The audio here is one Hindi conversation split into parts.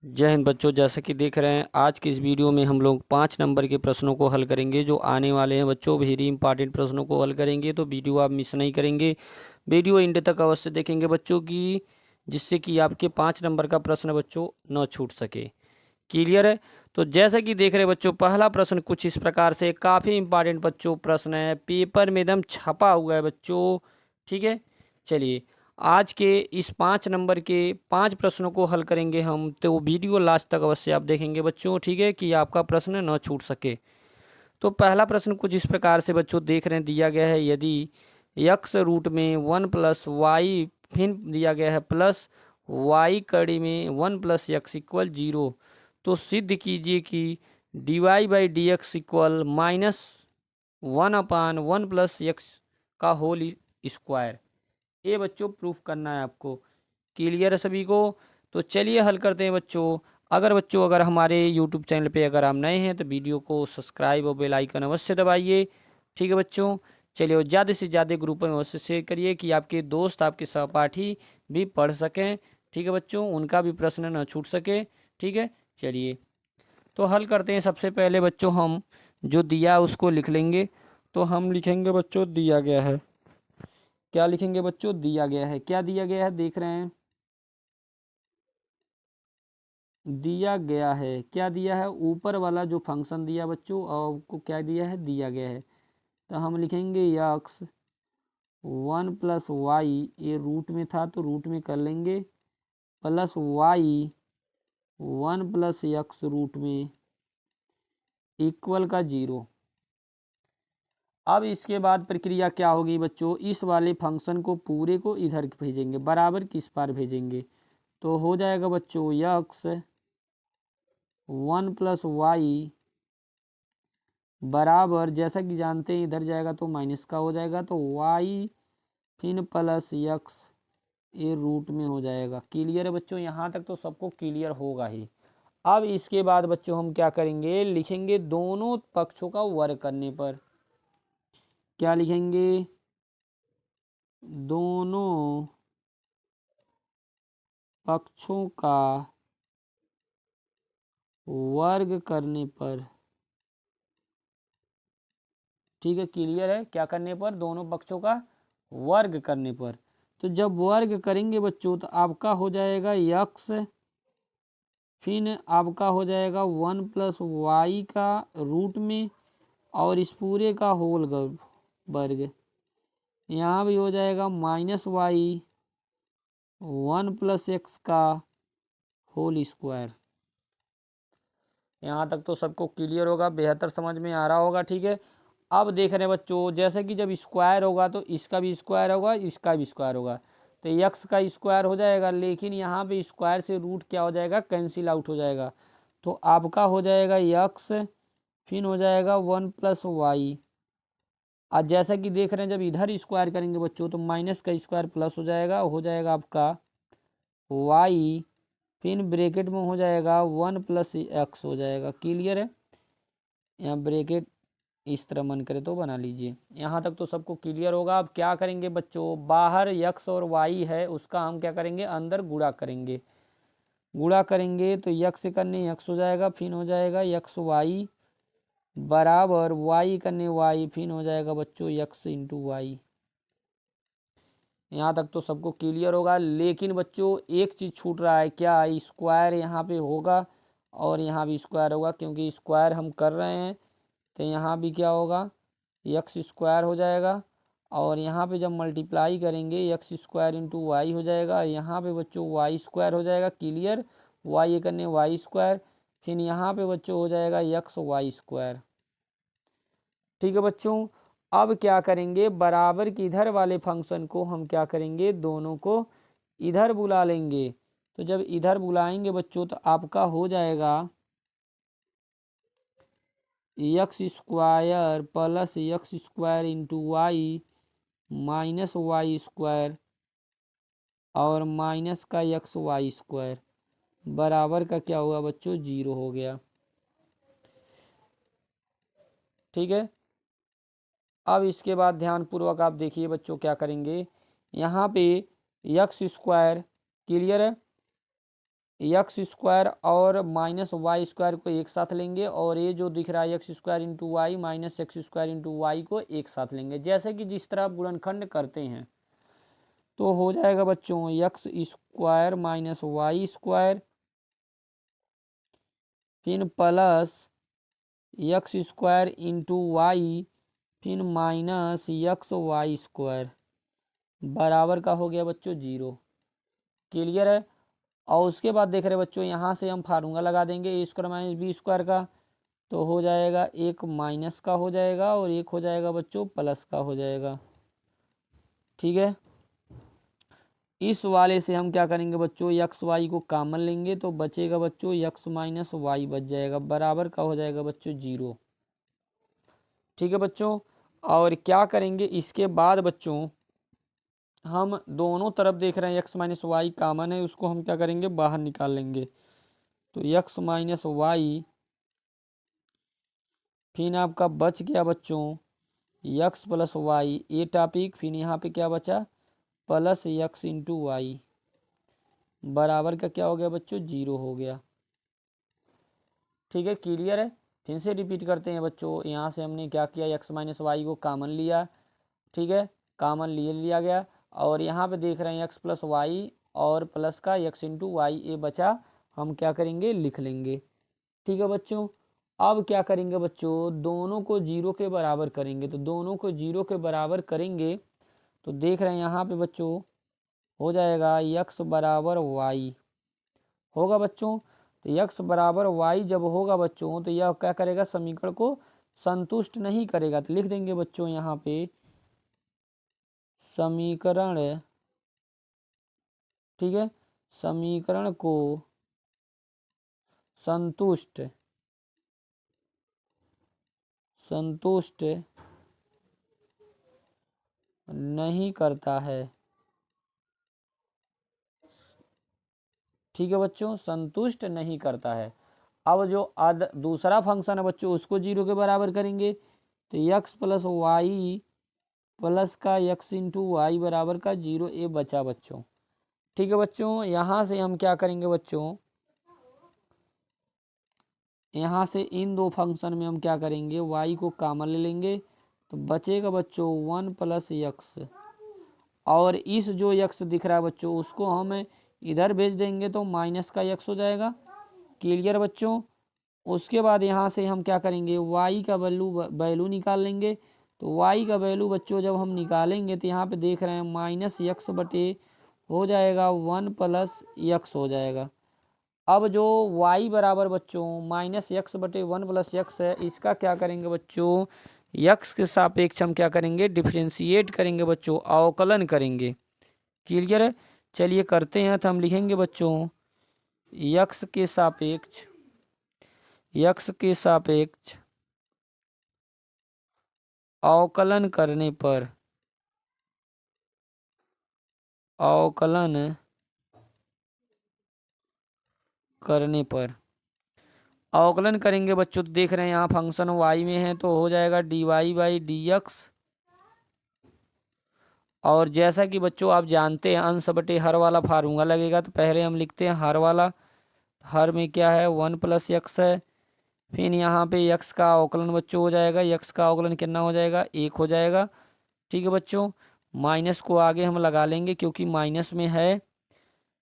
जय हिंद बच्चों। जैसा कि देख रहे हैं आज की इस वीडियो में हम लोग 5 नंबर के प्रश्नों को हल करेंगे जो आने वाले हैं बच्चों। वेरी इंपॉर्टेंट प्रश्नों को हल करेंगे, तो वीडियो आप मिस नहीं करेंगे। वीडियो एंड तक अवश्य देखेंगे बच्चों की, जिससे कि आपके 5 नंबर का प्रश्न बच्चों न छूट सके। क्लियर है? तो जैसा कि देख रहे हैं बच्चों, पहला प्रश्न कुछ इस प्रकार से, काफ़ी इंपॉर्टेंट बच्चों प्रश्न है, पेपर में एकदम छपा हुआ है बच्चों। ठीक है, चलिए आज के इस 5 नंबर के 5 प्रश्नों को हल करेंगे हम, तो वीडियो लास्ट तक अवश्य आप देखेंगे बच्चों। ठीक है, कि आपका प्रश्न न छूट सके। तो पहला प्रश्न कुछ इस प्रकार से बच्चों देख रहे हैं, दिया गया है यदि यक्स रूट में 1+y, फिर दिया गया है +y कड़ी में 1+x=0, तो सिद्ध कीजिए कि dy/dx -1/1+x का होल स्क्वायर। ये बच्चों प्रूफ करना है आपको। क्लियर है सभी को? तो चलिए हल करते हैं बच्चों। अगर हमारे यूट्यूब चैनल पे अगर आप नए हैं तो वीडियो को सब्सक्राइब और बेल आइकन अवश्य दबाइए। ठीक है बच्चों, चलिए और ज़्यादा से ज़्यादा ग्रुपों में अवश्य शेयर करिए कि आपके दोस्त, आपके सहपाठी भी पढ़ सकें। ठीक है बच्चों, उनका भी प्रश्न न छूट सके। ठीक है, चलिए तो हल करते हैं। सबसे पहले बच्चों हम जो दिया है उसको लिख लेंगे। तो हम लिखेंगे बच्चों, दिया गया है। क्या लिखेंगे बच्चों? दिया गया है। क्या दिया गया है देख रहे हैं? दिया गया है। क्या दिया है? ऊपर वाला जो फंक्शन दिया बच्चों, और आपको क्या दिया है? दिया गया है। तो हम लिखेंगे यक्स 1+y, ये रूट में था तो रूट में कर लेंगे, +y 1+x रूट में इक्वल का 0। अब इसके बाद प्रक्रिया क्या होगी बच्चों? इस वाले फंक्शन को पूरे को इधर भेजेंगे, बराबर किस पार भेजेंगे। तो हो जाएगा बच्चों यक्स 1+y बराबर, जैसा कि जानते हैं इधर जाएगा तो माइनस का हो जाएगा, तो y फिर +x ये रूट में हो जाएगा। क्लियर है बच्चों? यहाँ तक तो सबको क्लियर होगा ही। अब इसके बाद बच्चों हम क्या करेंगे? लिखेंगे दोनों पक्षों का वर्ग करने पर। क्या लिखेंगे? दोनों पक्षों का वर्ग करने पर। ठीक है, क्लियर है? क्या करने पर? दोनों पक्षों का वर्ग करने पर। तो जब वर्ग करेंगे बच्चों तो आपका हो जाएगा यक्स, फिर आपका हो जाएगा 1+y का रूट में, और इस पूरे का होल वर्ग। यहाँ भी हो जाएगा -y 1+x का होल स्क्वायर। यहाँ तक तो सबको क्लियर होगा, बेहतर समझ में आ रहा होगा। ठीक है, अब देख रहे हैं बच्चों, जैसे कि जब स्क्वायर होगा तो इसका भी स्क्वायर होगा, इसका भी स्क्वायर होगा, तो यक्स का स्क्वायर हो जाएगा, लेकिन यहाँ पे स्क्वायर से रूट क्या हो जाएगा? कैंसिल आउट हो जाएगा। तो आपका हो जाएगा यक्स, फिर हो जाएगा 1+y। आज जैसा कि देख रहे हैं जब इधर स्क्वायर करेंगे बच्चों तो माइनस का स्क्वायर प्लस हो जाएगा आपका y, फिर ब्रैकेट में हो जाएगा 1+x हो जाएगा। क्लियर है? यहाँ ब्रैकेट इस तरह मन करे तो बना लीजिए। यहाँ तक तो सबको क्लियर होगा। अब क्या करेंगे बच्चों? बाहर x और y है, उसका हम क्या करेंगे? अंदर गुणा करेंगे। गुणा करेंगे तो x से करने x हो जाएगा, फिर हो जाएगा xy बराबर y करने y, फिर हो जाएगा बच्चों x×y। यहाँ तक तो सबको क्लियर होगा। लेकिन बच्चों एक चीज़ छूट रहा है, क्या? स्क्वायर यहाँ पे होगा और यहाँ भी स्क्वायर होगा, क्योंकि स्क्वायर हम कर रहे हैं तो यहाँ भी क्या होगा? x² हो जाएगा, और यहाँ पे जब मल्टीप्लाई करेंगे x² × y हो जाएगा, यहाँ पे बच्चों y² हो जाएगा। क्लियर? y करने y², फिर यहाँ पे बच्चों हो जाएगा xy²। ठीक है बच्चों, अब क्या करेंगे? बराबर के इधर वाले फंक्शन को हम क्या करेंगे? दोनों को इधर बुला लेंगे। तो जब इधर बुलाएंगे बच्चों तो आपका हो जाएगा x² + x² × y -y² और माइनस का xy² बराबर का क्या हुआ बच्चों? 0 हो गया। ठीक है, अब इसके बाद ध्यानपूर्वक आप देखिए बच्चों क्या करेंगे। यहाँ पे x², क्लियर है? एक्स स्क्वायर और माइनस वाई स्क्वायर को एक साथ लेंगे, और ये जो दिख रहा है x square into y minus x square into y को एक साथ लेंगे, जैसे कि जिस तरह आप गुणनखंड करते हैं। तो हो जाएगा बच्चों x square minus y square, फिर plus x square into y, फिर माइनस एक्स वाई स्क्वायर बराबर का हो गया बच्चों 0। क्लियर है। और उसके बाद देख रहे बच्चों यहाँ से हम फार्मूला लगा देंगे ए स्क्वायर माइनस बी स्क्वायर का, तो हो जाएगा एक माइनस का हो जाएगा और एक हो जाएगा बच्चों प्लस का हो जाएगा। ठीक है। इस वाले से हम क्या करेंगे बच्चों, एक्स वाई को कॉमन लेंगे तो बचेगा बच्चों एक्स माइनस वाई बच जाएगा, बराबर का हो जाएगा बच्चों 0। ठीक है बच्चों। और क्या करेंगे इसके बाद बच्चों, हम दोनों तरफ देख रहे हैं एक्स माइनस वाई कॉमन है, उसको हम क्या करेंगे बाहर निकाल लेंगे। तो एक्स माइनस वाई, फिर आपका बच गया बच्चों एक्स प्लस वाई ए टॉपिक, फिर यहाँ पे क्या बचा प्लस एक्स इंटू वाई बराबर का क्या हो गया बच्चों 0 हो गया। ठीक है। क्लियर है। फिर से रिपीट करते हैं बच्चों, यहाँ से हमने क्या किया एक्स माइनस वाई को कॉमन लिया। ठीक है, कॉमन लिया गया, और यहाँ पे देख रहे हैं एक्स प्लस वाई और प्लस का एक्स इंटू वाई ए बचा, हम क्या करेंगे लिख लेंगे। ठीक है बच्चों। अब क्या करेंगे बच्चों, दोनों को 0 के बराबर करेंगे, तो दोनों को 0 के बराबर करेंगे तो देख रहे हैं यहाँ पे बच्चों हो जाएगा एक्स बराबर वाई होगा बच्चों। तो एक्स बराबर वाई जब होगा बच्चों तो यह क्या करेगा समीकरण को संतुष्ट नहीं करेगा, तो लिख देंगे बच्चों यहाँ पे समीकरण, ठीक है, समीकरण को संतुष्ट नहीं करता है। ठीक है बच्चों, संतुष्ट नहीं करता है। अब जो दूसरा फंक्शन है बच्चों उसको 0 के बराबर करेंगे, तो एक्स प्लस वाई प्लस का एक्स इंटू वाई बराबर का 0 ए बचा बच्चों। ठीक है बच्चों। यहाँ से हम क्या करेंगे बच्चों, यहाँ से इन दो फंक्शन में हम क्या करेंगे y को कॉमन ले लेंगे, तो बचेगा बच्चों 1 प्लस एक्स, और इस जो x दिख रहा है बच्चों उसको हम इधर भेज देंगे तो माइनस का x हो जाएगा। क्लियर बच्चों। उसके बाद यहाँ से हम क्या करेंगे y का वैल्यू निकाल लेंगे, तो y का वैल्यू बच्चों जब हम निकालेंगे तो यहाँ पे देख रहे हैं माइनस एक्स बटे हो जाएगा 1 प्लस एक्स हो जाएगा। अब जो y बराबर बच्चों माइनस एक्स बटे 1 प्लस एक्स है, इसका क्या करेंगे बच्चों x के सापेक्ष हम क्या करेंगे डिफ्रेंशिएट करेंगे बच्चों, अवकलन करेंगे। क्लियर है। चलिए करते हैं, तो हम लिखेंगे बच्चों x के सापेक्ष अवकलन करने पर अवकलन करेंगे बच्चों, तो देख रहे हैं यहाँ फंक्शन y में है तो हो जाएगा dy बाई डी एक्स, और जैसा कि बच्चों आप जानते हैं अंश बटे हर वाला फार्मूला लगेगा, तो पहले हम लिखते हैं हर वाला, हर में क्या है 1 प्लस एक्स है, फिर यहाँ पे x का अवकलन बच्चों हो जाएगा, x का अवकलन कितना हो जाएगा 1 हो जाएगा। ठीक है बच्चों। माइनस को आगे हम लगा लेंगे क्योंकि माइनस में है,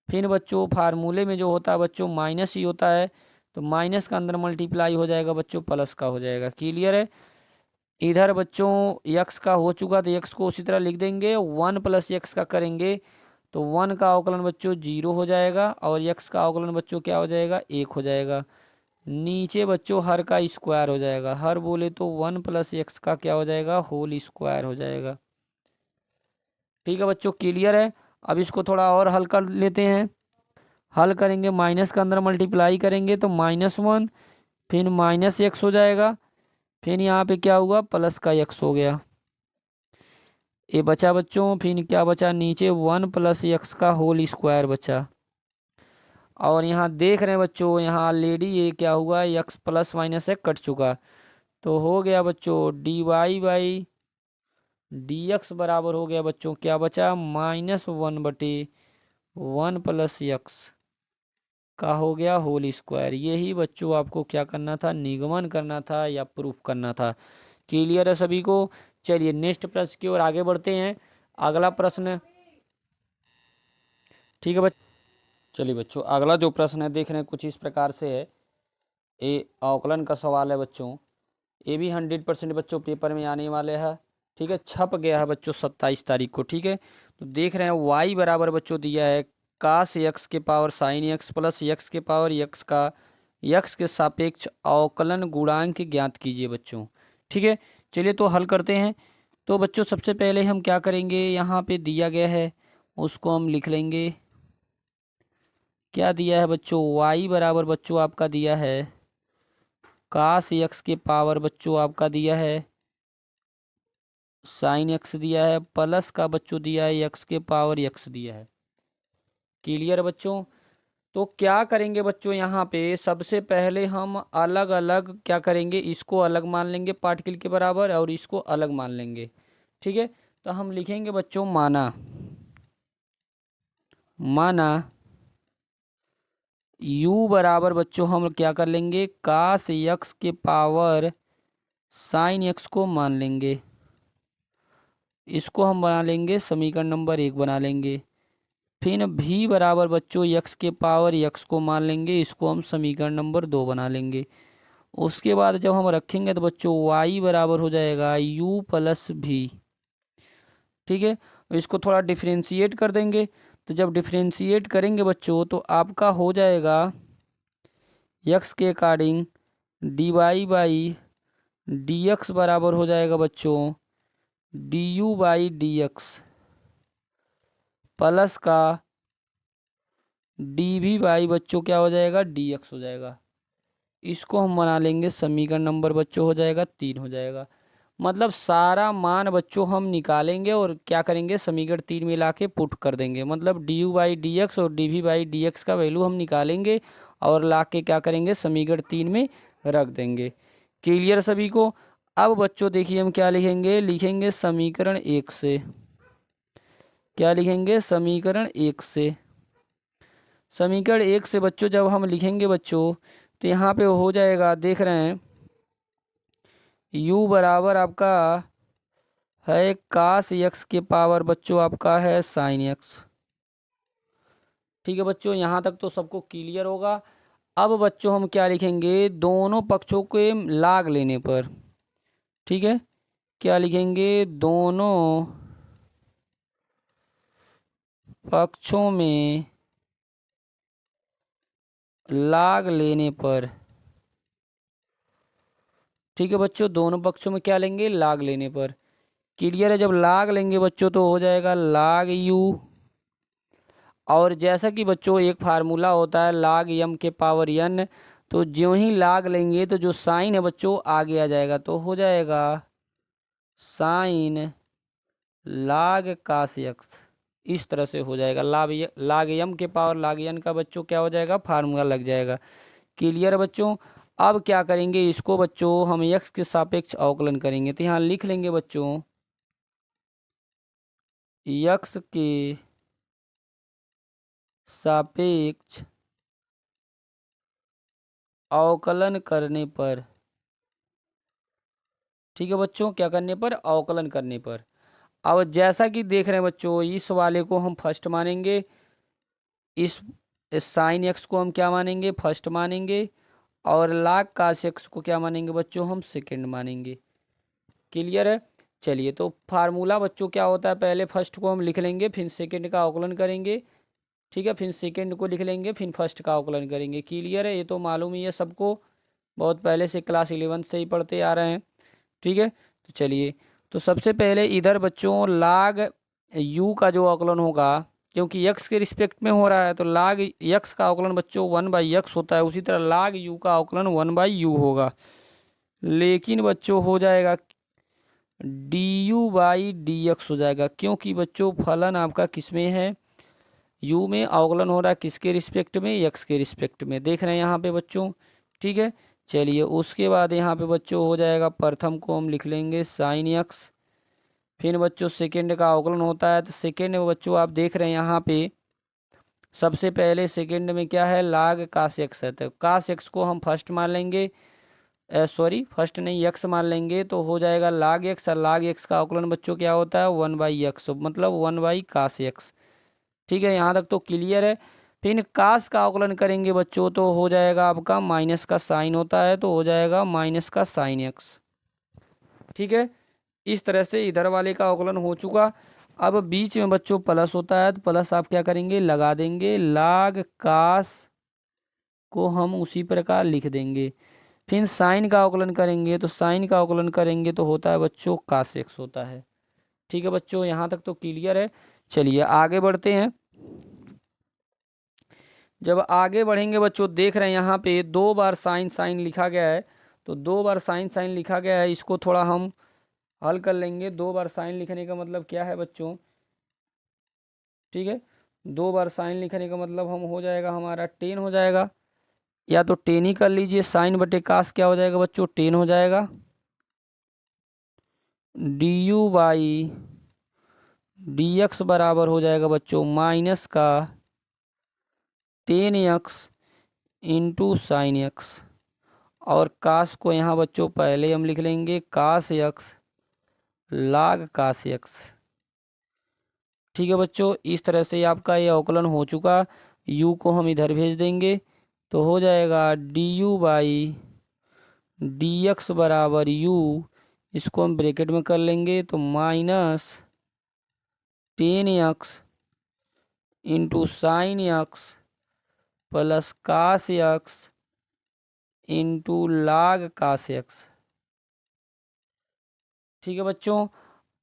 फिर बच्चों फार्मूले में जो होता है बच्चों माइनस ही होता है, तो माइनस का अंदर मल्टीप्लाई हो जाएगा बच्चों प्लस का हो जाएगा। क्लियर है। इधर बच्चों x का हो चुका तो x को उसी तरह लिख देंगे, 1 प्लस एक्स का करेंगे तो 1 का अवकलन बच्चों 0 हो जाएगा और x का अवकलन बच्चों क्या हो जाएगा 1 हो जाएगा। नीचे बच्चों हर का स्क्वायर हो जाएगा, हर बोले तो 1 प्लस एक्स का क्या हो जाएगा होल स्क्वायर हो जाएगा। ठीक है बच्चों। क्लियर है। अब इसको थोड़ा और हल कर लेते हैं। हल करेंगे माइनस का अंदर मल्टीप्लाई करेंगे तो -1, फिर माइनस एक्स हो जाएगा, फिर यहाँ पे क्या हुआ प्लस का एक्स हो गया, ये बचा बच्चों। फिर क्या बचा नीचे 1 प्लस एक्स का होल स्क्वायर बचा, और यहाँ देख रहे हैं बच्चों यहाँ ऑलरेडी ये क्या हुआ एक्स प्लस माइनस एक कट चुका, तो हो गया बच्चों d y by d x बराबर हो गया बच्चों क्या बचा -1 बटे 1 प्लस एक्स का हो गया होल स्क्वायर। यही बच्चों आपको क्या करना था, निगमन करना था या प्रूफ करना था। क्लियर है सभी को। चलिए नेक्स्ट प्रश्न की ओर आगे बढ़ते हैं। अगला प्रश्न, ठीक है बच्चों। चलिए बच्चों अगला जो प्रश्न है देख रहे हैं कुछ इस प्रकार से है। ये अवकलन का सवाल है बच्चों। ये भी 100% बच्चों पेपर में आने वाले हैं। ठीक है, छप गया है बच्चों 27 तारीख को। ठीक है, तो देख रहे हैं वाई बराबर बच्चों दिया है कास एक्स के power sine x plus x के पावर एक्स का एक्स के सापेक्ष अवकलन गुणांक ज्ञात कीजिए बच्चों। ठीक है, चलिए तो हल करते हैं। तो बच्चों सबसे पहले हम क्या करेंगे, यहाँ पे दिया गया है उसको हम लिख लेंगे। क्या दिया है बच्चों, वाई बराबर बच्चों आपका दिया है कास एक्स के पावर बच्चों आपका दिया है साइन एक्स दिया है प्लस का बच्चों दिया है एक्स के पावर एक्स दिया है। क्लियर बच्चों। तो क्या करेंगे बच्चों, यहाँ पे सबसे पहले हम अलग अलग क्या करेंगे, इसको अलग मान लेंगे पार्टिकल के बराबर और इसको अलग मान लेंगे। ठीक है, तो हम लिखेंगे बच्चों माना माना u बराबर बच्चों हम क्या कर लेंगे कास एक्स के पावर साइन एक्स को मान लेंगे। इसको हम बना लेंगे समीकरण नंबर 1 बना लेंगे। फिर v बराबर बच्चों x के पावर x को मान लेंगे। इसको हम समीकरण नंबर 2 बना लेंगे। उसके बाद जब हम रखेंगे तो बच्चों y बराबर हो जाएगा u प्लस v। ठीक है, इसको थोड़ा डिफ्रेंशिएट कर देंगे। तो जब डिफ्रेंशिएट करेंगे बच्चों तो आपका हो जाएगा x के अकॉर्डिंग dy बाई dx बराबर हो जाएगा बच्चों du बाई dx प्लस का dv बाई बच्चों क्या हो जाएगा dx हो जाएगा। इसको हम बना लेंगे समीकरण नंबर बच्चों हो जाएगा 3 हो जाएगा। मतलब सारा मान बच्चों हम निकालेंगे और क्या करेंगे समीकरण 3 में ला के पुट कर देंगे। मतलब du बाई डी एक्स और dv बाई dx का वैल्यू हम निकालेंगे और ला के क्या करेंगे समीकरण 3 में रख देंगे। क्लियर सभी को। अब बच्चों देखिए हम क्या लिखेंगे, लिखेंगे समीकरण 1 से। क्या लिखेंगे समीकरण 1 से। समीकरण 1 से बच्चों जब हम लिखेंगे बच्चों तो यहाँ पे हो जाएगा देख रहे हैं u बराबर आपका है कास एक्स के पावर बच्चों आपका है साइन एक्स। ठीक है बच्चों, यहाँ तक तो सबको क्लियर होगा। अब बच्चों हम क्या लिखेंगे दोनों पक्षों के लाग लेने पर। ठीक है, क्या लिखेंगे दोनों पक्षों में लाग लेने पर। ठीक है बच्चों, दोनों पक्षों में क्या लेंगे लाग लेने पर। क्लियर है, जब लाग लेंगे बच्चों तो हो जाएगा लाग यू। और जैसा कि बच्चों एक फार्मूला होता है लाग यम के पावर n, तो ज्यों ही लाग लेंगे तो जो साइन है बच्चों आगे आ जाएगा। तो हो जाएगा साइन लाग कास एक्स। इस तरह से हो जाएगा लाग यम के पावर लाग n का बच्चों क्या हो जाएगा फार्मूला लग जाएगा। क्लियर है बच्चों। अब क्या करेंगे इसको बच्चों हम x के सापेक्ष अवकलन करेंगे। तो यहाँ लिख लेंगे बच्चों x के सापेक्ष अवकलन करने पर। ठीक है बच्चों, क्या करने पर अवकलन करने पर। अब जैसा कि देख रहे हैं बच्चों इस वाले को हम फर्स्ट मानेंगे, इस साइन एक्स को हम क्या मानेंगे फर्स्ट मानेंगे और लाग कास एक्स को क्या मानेंगे बच्चों हम सेकंड मानेंगे। क्लियर है। चलिए तो फार्मूला बच्चों क्या होता है, पहले फर्स्ट को हम लिख लेंगे फिर सेकंड का अवकलन करेंगे। ठीक है, फिर सेकंड को लिख लेंगे फिर फर्स्ट का अवकलन करेंगे। क्लियर है, ये तो मालूम ही है सबको, बहुत पहले से क्लास 11 से ही पढ़ते आ रहे हैं। ठीक है, तो चलिए तो सबसे पहले इधर बच्चों लाग यू का जो अवकलन होगा, क्योंकि यक्स के रिस्पेक्ट में हो रहा है तो लाग यक्स का अवकलन बच्चों 1/x होता है, उसी तरह लाग यू का अवकलन 1/u होगा। लेकिन बच्चों हो जाएगा du/dx हो जाएगा, क्योंकि बच्चों फलन आपका किस में है u में, अवकलन हो रहा है किसके रिस्पेक्ट में x के रिस्पेक्ट में, देख रहे हैं यहाँ पे बच्चों। ठीक है, चलिए उसके बाद यहाँ पे बच्चों हो जाएगा प्रथम को हम लिख लेंगे साइन एक्स। फिर बच्चों सेकेंड का अवकलन होता है तो सेकेंड में बच्चों आप देख रहे हैं यहाँ पे सबसे पहले सेकंड में क्या है, लाग काश एक्स है, तो काश एक्स को हम फर्स्ट मान लेंगे, सॉरी फर्स्ट नहीं यक्स मान लेंगे, तो हो जाएगा लाग एक्स, और लाग एक्स का अवकलन बच्चों क्या होता है 1/x, मतलब 1/काश एक्स। ठीक है, यहाँ तक तो क्लियर है। फिर काश का अवकलन करेंगे बच्चों तो हो जाएगा आपका माइनस का साइन होता है, तो हो जाएगा माइनस का साइन एक्स। ठीक है, इस तरह से इधर वाले का अवकलन हो चुका। अब बीच में बच्चों प्लस होता है, तो प्लस आप क्या करेंगे, लगा देंगे, लाग काश को हम उसी प्रकार लिख देंगे। फिर साइन का अवकलन करेंगे, तो साइन का अवकलन करेंगे तो होता है बच्चों काश एक्स होता है। ठीक है बच्चों, यहाँ तक तो क्लियर है। चलिए आगे बढ़ते हैं। जब आगे बढ़ेंगे बच्चों, देख रहे हैं यहाँ पे 2 बार साइन साइन लिखा गया है, तो 2 बार साइन साइन लिखा गया है, इसको थोड़ा हम हल कर लेंगे। 2 बार साइन लिखने का मतलब क्या है बच्चों, ठीक है, 2 बार साइन लिखने का मतलब हम हो जाएगा हमारा 10 हो जाएगा, या तो 10 ही कर लीजिए, साइन बटे काश क्या हो जाएगा बच्चों 10 हो जाएगा, D you by d x बराबर हो जाएगा बच्चों माइनस का 10x इंटू साइन एक्स। और काश को यहाँ बच्चों पहले हम लिख लेंगे काश एक्स लाग काश एक्स। ठीक है बच्चों, इस तरह से आपका ये अवकलन हो चुका। u को हम इधर भेज देंगे, तो हो जाएगा D you by d x बराबर u, इसको हम ब्रैकेट में कर लेंगे, तो minus 10x into sine x plus काश एक्स इंटू लाग काश एक्स। ठीक है बच्चों,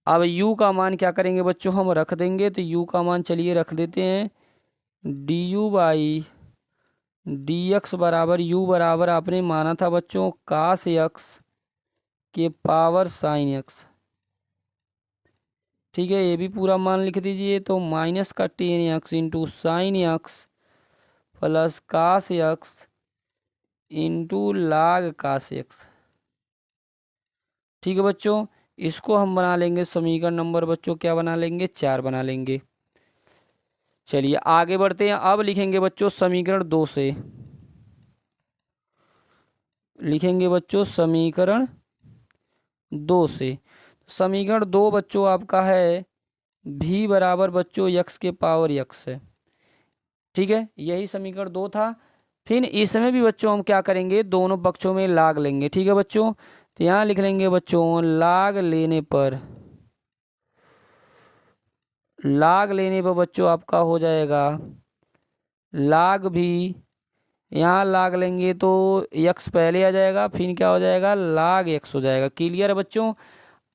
अब u का मान क्या करेंगे बच्चों, हम रख देंगे, तो u का मान चलिए रख देते हैं, D you by d x बराबर u बराबर आपने माना था बच्चों काश एक्स के पावर साइन एक्स। ठीक है, ये भी पूरा मान लिख दीजिए, तो माइनस का 10x into sine x plus काश एक्स इंटू लाग काश एक्स। ठीक है बच्चों, इसको हम बना लेंगे समीकरण नंबर बच्चों क्या बना लेंगे 4 बना लेंगे। चलिए आगे बढ़ते हैं। अब लिखेंगे बच्चों समीकरण 2 से, लिखेंगे बच्चों समीकरण 2 से। समीकरण 2 बच्चों आपका है v बराबर बच्चों x के पावर x है। ठीक है, यही समीकरण 2 था। फिर इसमें भी बच्चों हम क्या करेंगे, दोनों पक्षों में लाग लेंगे। ठीक है बच्चों, तो यहाँ लिख लेंगे बच्चों लाग लेने पर, लाग लेने पर बच्चों आपका हो जाएगा लाग भी, यहाँ लाग लेंगे तो x पहले आ जाएगा, फिर क्या हो जाएगा लाग x हो जाएगा। क्लियर है बच्चों।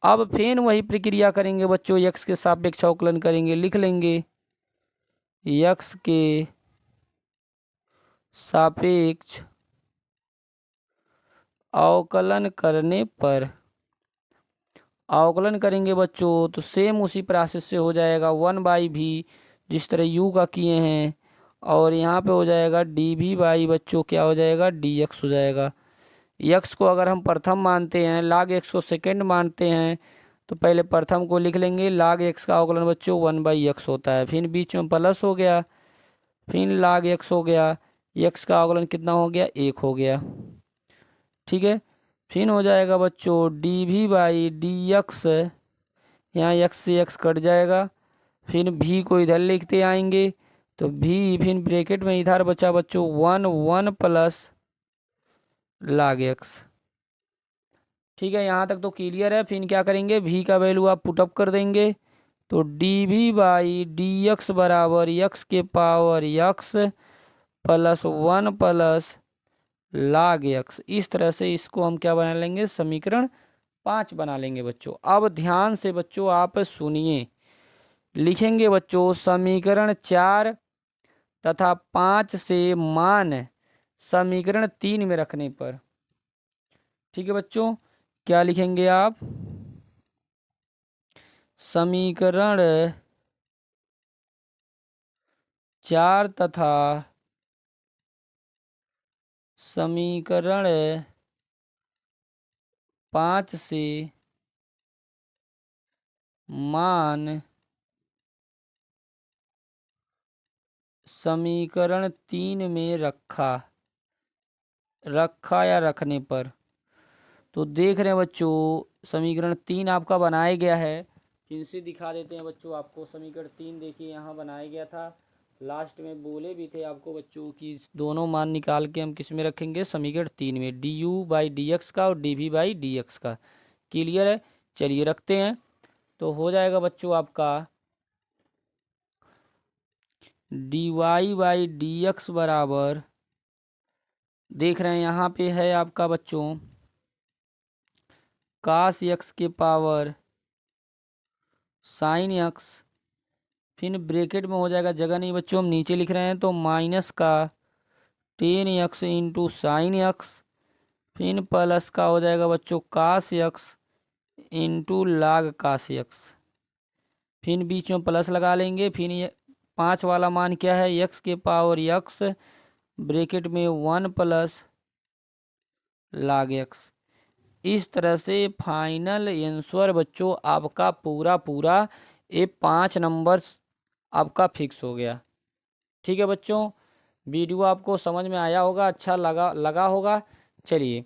अब फिर वही प्रक्रिया करेंगे बच्चों, x के सापेक्ष अवकलन करेंगे, लिख लेंगे x के सापेक्ष अवकलन करने पर, अवकलन करेंगे बच्चों तो सेम उसी प्रोसेस से हो जाएगा 1/v, जिस तरह u का किए हैं, और यहाँ पे हो जाएगा dv बाई बच्चों क्या हो जाएगा dx हो जाएगा। x को अगर हम प्रथम मानते हैं, लाग x को सेकंड मानते हैं, तो पहले प्रथम को लिख लेंगे, लाग x का अवकलन बच्चों 1/x होता है, फिर बीच में प्लस हो गया, फिर लाग x हो गया, x का अवकलन कितना हो गया 1 हो गया। ठीक है, फिर हो जाएगा बच्चों d v by d x, यहाँ x से x कट जाएगा, फिर v को इधर लिखते आएंगे, तो v फिर ब्रैकेट में इधर बचा बच्चों 1 प्लस लाग x। ठीक है, यहाँ तक तो क्लियर है। फिर क्या करेंगे, v का वैल्यू आप पुटअप कर देंगे, तो d v by d x बराबर x के power x plus 1 plus log x। इस तरह से इसको हम क्या बना लेंगे, समीकरण 5 बना लेंगे बच्चों। अब ध्यान से बच्चों आप सुनिए, लिखेंगे बच्चों समीकरण 4 तथा 5 से मान समीकरण 3 में रखने पर। ठीक है बच्चों, क्या लिखेंगे आप, समीकरण 4 तथा समीकरण 5 से मान समीकरण 3 में रखा या रखने पर, तो देख रहे हैं बच्चों समीकरण 3 आपका बनाया गया है। इनसे दिखा देते हैं बच्चों आपको। समीकरण 3 देखिए यहाँ बनाया गया था। लास्ट में बोले भी थे आपको बच्चों कि दोनों मान निकाल के हम किस में रखेंगे, समीकरण 3 में, du/dx का और dv/dx का। क्लियर है? चलिए रखते हैं। तो हो जाएगा बच्चों आपका dy/dx बराबर, देख रहे हैं यहाँ पे है आपका बच्चों cos x के पावर sin x, फिर ब्रैकेट में हो जाएगा, जगह नहीं बच्चों हम नीचे लिख रहे हैं, तो माइनस का tan x into sine x, फिर प्लस का हो जाएगा बच्चों cos x into log cos x, फिर बीच में प्लस लगा लेंगे। फिर ये 5 वाला मान क्या है, x के पावर x ब्रैकेट में 1 प्लस log x। इस तरह से फाइनल आंसर बच्चों आपका पूरा ये 5 नंबर आपका फिक्स हो गया। ठीक है बच्चों, वीडियो आपको समझ में आया होगा, अच्छा लगा होगा। चलिए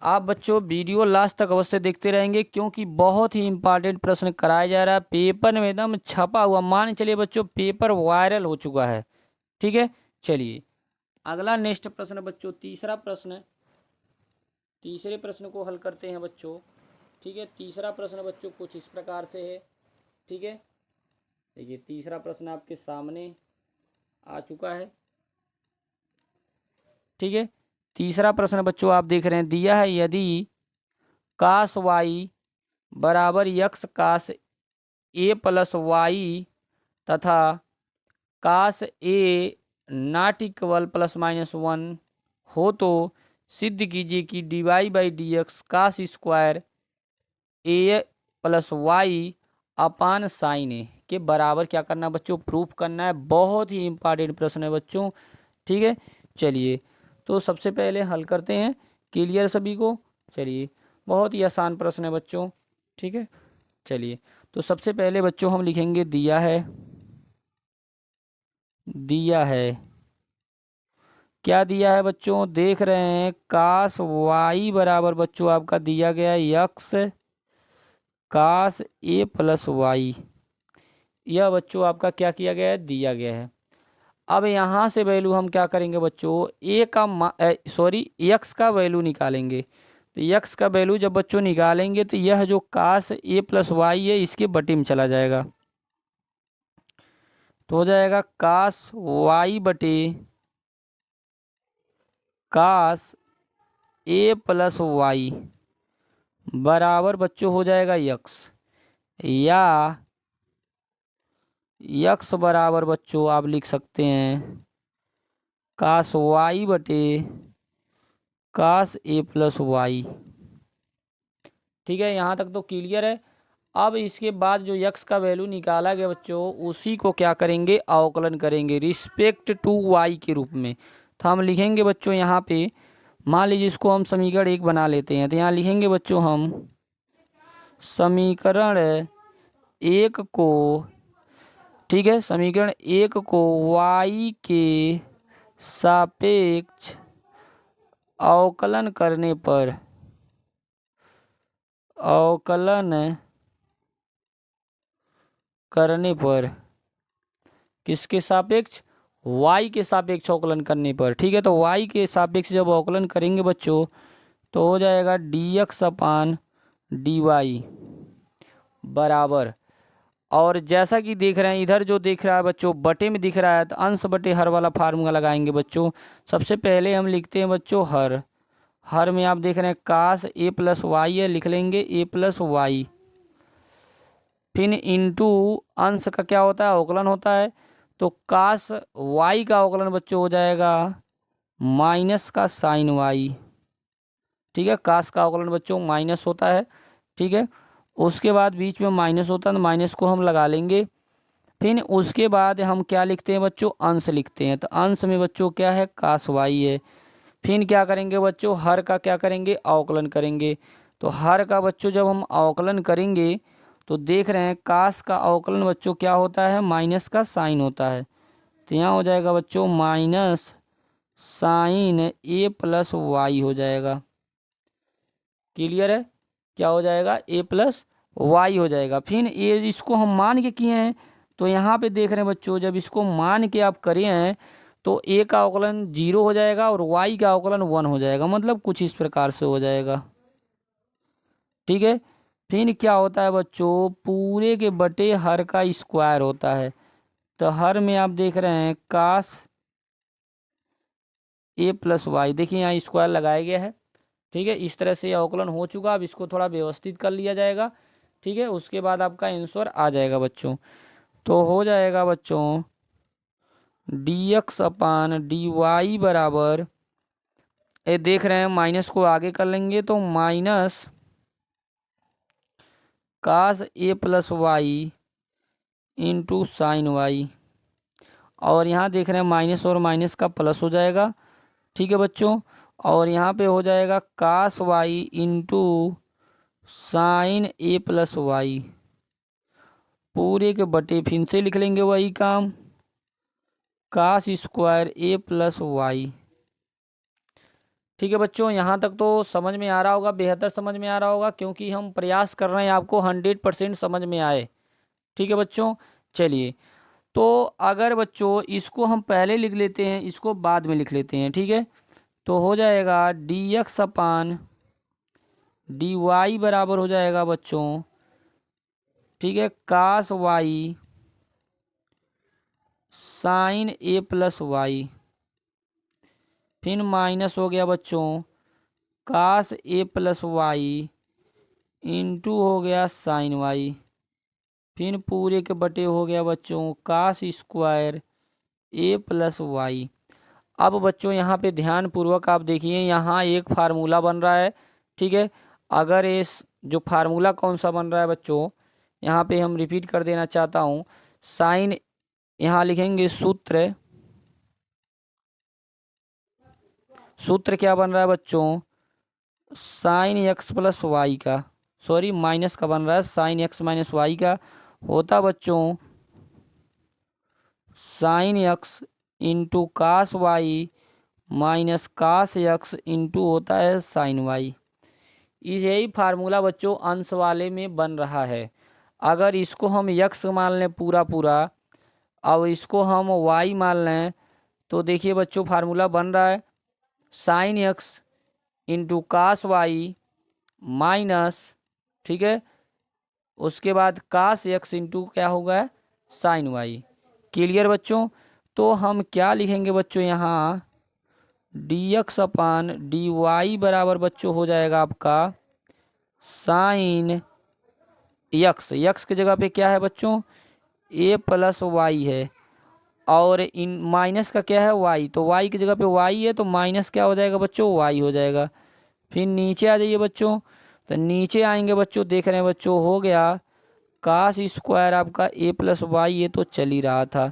आप बच्चों वीडियो लास्ट तक अवश्य देखते रहेंगे, क्योंकि बहुत ही इंपॉर्टेंट प्रश्न कराया जा रहा है, पेपर में एकदम छपा हुआ। मान चलिए बच्चों पेपर वायरल हो चुका है। ठीक है, चलिए अगला नेक्स्ट प्रश्न बच्चों, तीसरा प्रश्न, तीसरे प्रश्न को हल करते हैं बच्चों। ठीक है, तीसरा प्रश्न बच्चों कुछ इस प्रकार से है। ठीक है, देखिए तीसरा प्रश्न आपके सामने आ चुका है। ठीक है, तीसरा प्रश्न बच्चों आप देख रहे हैं, दिया है यदि cos y बराबर x cos a plus y तथा cos a not equal plus minus 1 हो तो सिद्ध कीजिए कि dy/dx cos square a plus y upon sine a के बराबर क्या करना बच्चों, प्रूफ करना है। बहुत ही इंपॉर्टेंट प्रश्न है बच्चों। ठीक है, चलिए तो सबसे पहले हल करते हैं। क्लियर सभी को? चलिए बहुत ही आसान प्रश्न है बच्चों। ठीक है, चलिए तो सबसे पहले बच्चों हम लिखेंगे दिया है क्या दिया है बच्चों, देख रहे हैं cos y बराबर बच्चों आपका दिया गया है x cos a plus y. यह बच्चों आपका क्या किया गया है, दिया गया है। अब यहाँ से वैल्यू हम क्या करेंगे बच्चों, x का वैल्यू निकालेंगे। तो x का वैल्यू जब बच्चों निकालेंगे तो यह जो cos a प्लस वाई है इसके बटे में चला जाएगा, तो हो जाएगा cos y बटे cos a प्लस वाई बराबर बच्चों हो जाएगा x, या x बराबर बच्चों आप लिख सकते हैं cos y बटे cos a प्लस वाई। ठीक है, यहाँ तक तो क्लियर है। अब इसके बाद जो x का वैल्यू निकाला गया बच्चों उसी को क्या करेंगे, अवकलन करेंगे रिस्पेक्ट टू y के रूप में। तो हम लिखेंगे बच्चों यहाँ पे, मान लीजिए इसको हम समीकरण 1 बना लेते हैं, तो यहाँ लिखेंगे बच्चों हम समीकरण 1 को, ठीक है, समीकरण 1 को y के सापेक्ष अवकलन करने पर, किसके सापेक्ष, y के सापेक्ष अवकलन करने पर। ठीक है, तो y के सापेक्ष जब अवकलन करेंगे बच्चों तो हो जाएगा dx अपान dy बराबर, और जैसा कि देख रहे हैं इधर जो दिख रहा है बच्चों बटे में दिख रहा है, तो अंश बटे हर वाला फार्मूला लगाएंगे बच्चों। सबसे पहले हम लिखते हैं बच्चों हर में आप देख रहे हैं cos a प्लस वाई है, लिख लेंगे a प्लस वाई, फिर इंटू अंश का क्या होता है, अवकलन होता है, तो cos y का अवकलन बच्चों हो जाएगा माइनस का साइन y। ठीक है, cos का अवकलन बच्चों माइनस होता है। ठीक है, उसके बाद बीच में माइनस होता है तो माइनस को हम लगा लेंगे। फिर उसके बाद हम क्या लिखते हैं बच्चों, अंश लिखते हैं, तो अंश में बच्चों क्या है, cos y है। फिर क्या करेंगे बच्चों, हर का क्या करेंगे, अवकलन करेंगे। तो हर का बच्चों जब हम अवकलन करेंगे तो देख रहे हैं cos का अवकलन बच्चों क्या होता है, माइनस का साइन होता है। तो यहाँ हो जाएगा बच्चों माइनस साइन ए प्लस वाई हो जाएगा। क्लियर है? क्या हो जाएगा? ए प्लस वाई हो जाएगा। फिर ये इसको हम मान के किए हैं, तो यहाँ पे देख रहे हैं बच्चों, जब इसको मान के आप करे हैं तो ए का अवकलन 0 हो जाएगा और वाई का अवकलन 1 हो जाएगा, मतलब कुछ इस प्रकार से हो जाएगा। ठीक है। फिर क्या होता है बच्चों, पूरे के बटे हर का स्क्वायर होता है। तो हर में आप देख रहे हैं कास ए प्लस वाई, देखिए यहाँ स्क्वायर लगाया गया है। ठीक है, इस तरह से अवकलन हो चुका। अब इसको थोड़ा व्यवस्थित कर लिया जाएगा। ठीक है, उसके बाद आपका आंसर आ जाएगा बच्चों। तो हो जाएगा बच्चों डी एक्स अपान डी वाई बराबर, ये देख रहे हैं माइनस को आगे कर लेंगे तो minus cos a plus y into sine y, और यहाँ देख रहे हैं माइनस और माइनस का प्लस हो जाएगा। ठीक है बच्चों, और यहाँ पे हो जाएगा कास वाई इंटू साइन ए प्लस वाई, पूरे के बटे फिर से लिख लेंगे वही काम, कास स्क्वायर ए प्लस वाई। ठीक है बच्चों, यहाँ तक तो समझ में आ रहा होगा, बेहतर समझ में आ रहा होगा, क्योंकि हम प्रयास कर रहे हैं आपको 100% समझ में आए। ठीक है बच्चों, चलिए। तो अगर बच्चों इसको हम पहले लिख लेते हैं, इसको बाद में लिख लेते हैं। ठीक है, तो हो जाएगा डी एक्स अपान डी वाई बराबर हो जाएगा बच्चों, ठीक है, कास वाई साइन ए प्लस वाई, फिर माइनस हो गया बच्चों कास ए प्लस वाई इंटू हो गया साइन वाई, फिर पूरे के बटे हो गया बच्चों कास स्क्वायर ए प्लस वाई। अब बच्चों यहाँ पे ध्यान पूर्वक आप देखिए, यहाँ एक फार्मूला बन रहा है। ठीक है, अगर इस जो फार्मूला कौन सा बन रहा है बच्चों, यहाँ पे हम रिपीट कर देना चाहता हूँ। साइन, यहाँ लिखेंगे सूत्र, सूत्र क्या बन रहा है बच्चों, साइन एक्स प्लस वाई का, सॉरी माइनस का बन रहा है, साइन एक्स माइनस वाई का होता बच्चों sine x into cos y minus cos x into होता है साइन वाई। यही फार्मूला बच्चों अंश वाले में बन रहा है। अगर इसको हम यक्स मान लें पूरा पूरा, अब इसको हम वाई मान लें, तो देखिए बच्चों फार्मूला बन रहा है sine x into cos y minus, ठीक है, उसके बाद कास एक्स इंटू क्या होगा साइन वाई। क्लियर बच्चों? तो हम क्या लिखेंगे बच्चों, यहाँ डी एक्स अपान डी वाई बराबर बच्चों हो जाएगा आपका साइन यक्स, यक्स की जगह पे क्या है बच्चों ए प्लस वाई है, और इन माइनस का क्या है वाई, तो वाई की जगह पे वाई है तो माइनस क्या हो जाएगा बच्चों वाई हो जाएगा। फिर नीचे आ जाइए बच्चों, तो नीचे आएंगे बच्चों, देख रहे हैं बच्चों हो गया कास स्क्वायर आपका ए प्लस वाई, ये तो चल ही रहा था,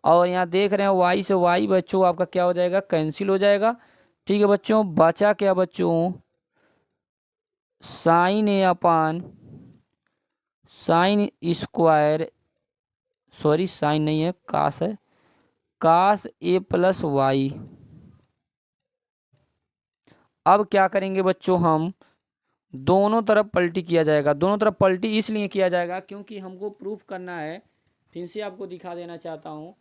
और यहाँ देख रहे हैं वाई से वाई बच्चों आपका क्या हो जाएगा कैंसिल हो जाएगा। ठीक है बच्चों, बचा क्या बच्चों sine a upon sine square, sorry sine नहीं है कास है, कास ए प्लस वाई। अब क्या करेंगे बच्चों, हम दोनों तरफ पलटी किया जाएगा। दोनों तरफ पलटी इसलिए किया जाएगा क्योंकि हमको प्रूफ करना है, फिर से आपको दिखा देना चाहता हूँ,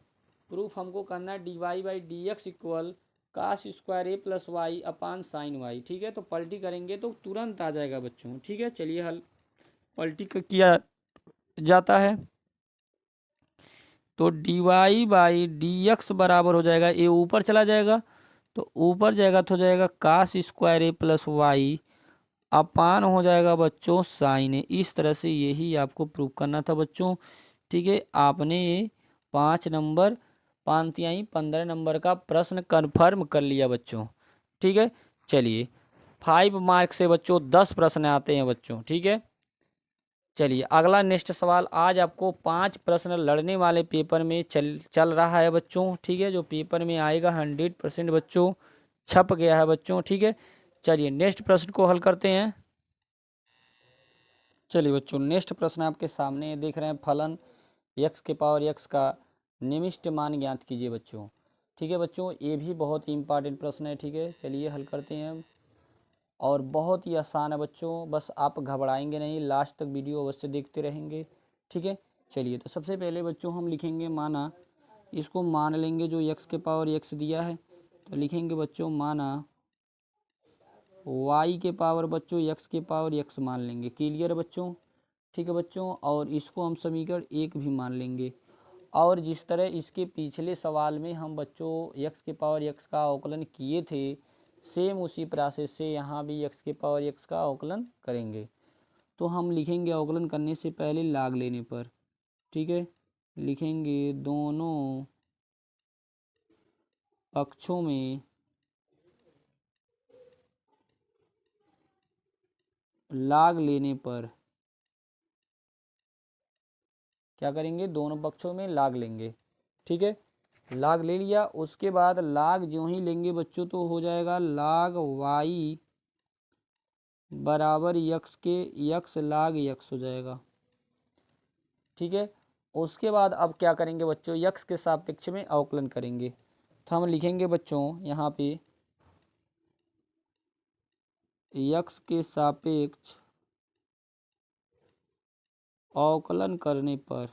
प्रूफ हमको करना है d y by d x equal cos square a plus y upon sine y. ठीक है, तो पलटी करेंगे तो तुरंत आ जाएगा बच्चों। ठीक है, चलिए हल पलटी किया जाता है, तो d y by d x बराबर हो जाएगा, ये ऊपर चला जाएगा तो ऊपर जाएगा तो हो जाएगा कास स्क्वायर ए प्लस वाई अपान हो जाएगा बच्चों साइन ए। इस तरह से यही आपको प्रूव करना था बच्चों। ठीक है, आपने 5 नंबर 15 नंबर का प्रश्न कन्फर्म कर लिया बच्चों। ठीक है, चलिए 5 मार्क से बच्चों 10 प्रश्न आते हैं बच्चों। ठीक है, चलिए अगला नेक्स्ट सवाल, आज आपको 5 प्रश्न लड़ने वाले पेपर में चल रहा है बच्चों। ठीक है, जो पेपर में आएगा 100% बच्चों छप गया है बच्चों। ठीक है, चलिए नेक्स्ट प्रश्न को हल करते हैं। चलिए बच्चों नेक्स्ट प्रश्न आपके सामने देख रहे हैं, फलन x के पावर x का निविष्ट मान ज्ञात कीजिए बच्चों। ठीक है बच्चों, ये भी बहुत ही इंपॉर्टेंट प्रश्न है। ठीक है, चलिए हल करते हैं हम। और बहुत ही आसान है बच्चों, बस आप घबराएंगे नहीं, लास्ट तक वीडियो अवश्य देखते रहेंगे। ठीक है, चलिए तो सबसे पहले बच्चों हम लिखेंगे माना, इसको मान लेंगे जो x के पावर x दिया है, तो लिखेंगे बच्चों माना y के पावर बच्चों x के पावर x मान लेंगे। क्लियर है बच्चों? ठीक है बच्चों, और इसको हम समीकरण 1 भी मान लेंगे। और जिस तरह इसके पिछले सवाल में हम बच्चों x के पावर x का अवकलन किए थे, सेम उसी प्रोसेस से यहाँ भी x के पावर x का अवकलन करेंगे। तो हम लिखेंगे अवकलन करने से पहले लाग लेने पर। ठीक है, लिखेंगे दोनों पक्षों में लाग लेने पर क्या करेंगे, दोनों पक्षों में लाग लेंगे। ठीक है, लाग ले लिया, उसके बाद लाग जो ही लेंगे बच्चों तो हो जाएगा लाग y बराबर यक्स के यक्स लाग यक्स हो जाएगा। ठीक है, उसके बाद अब क्या करेंगे बच्चों, यक्स के सापेक्ष में अवकलन करेंगे। तो हम लिखेंगे बच्चों यहाँ पे यक्स के सापेक्ष अवकलन करने पर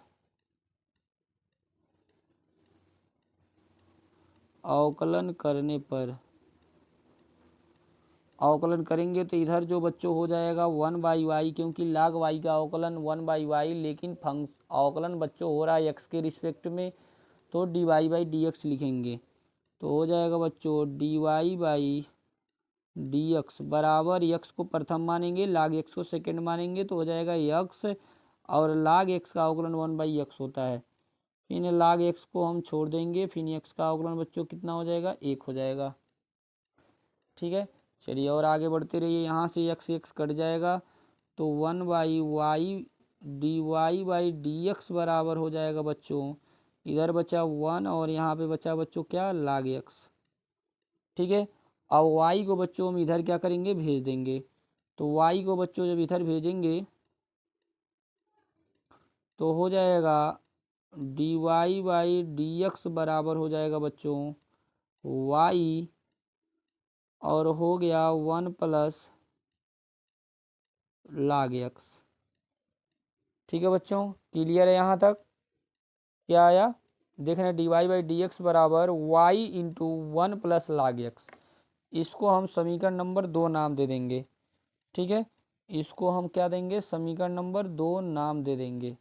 अवकलन करेंगे तो इधर जो बच्चों हो जाएगा 1/y, क्योंकि लाग y का अवकलन 1/y, लेकिन अवकलन बच्चों हो रहा है x के रिस्पेक्ट में, तो dy/dx लिखेंगे। तो हो जाएगा बच्चों dy/dx बराबर x को प्रथम मानेंगे, लाग x को सेकंड मानेंगे, तो हो जाएगा x, और लाग x का अवकलन 1/x होता है। फिर लाग x को हम छोड़ देंगे, फिर x का अवकलन बच्चों कितना हो जाएगा, 1 हो जाएगा। ठीक है, चलिए और आगे बढ़ते रहिए, यहाँ से x कट जाएगा, तो 1/y dy/dx बराबर हो जाएगा बच्चों, इधर बचा 1 और यहाँ पे बचा बच्चों क्या, लाग x। ठीक है, अब y को बच्चों हम इधर क्या करेंगे, भेज देंगे। तो y को बच्चों जब इधर भेजेंगे तो हो जाएगा dy/dx बराबर हो जाएगा बच्चों y, और हो गया 1 प्लस लाग x। ठीक है बच्चों, क्लियर है यहाँ तक? क्या आया, देख रहे हैं, dy/dx बराबर y into 1 plus log x। इसको हम समीकरण नंबर 2 नाम दे देंगे। ठीक है, इसको हम क्या देंगे, समीकरण नंबर 2 नाम दे देंगे।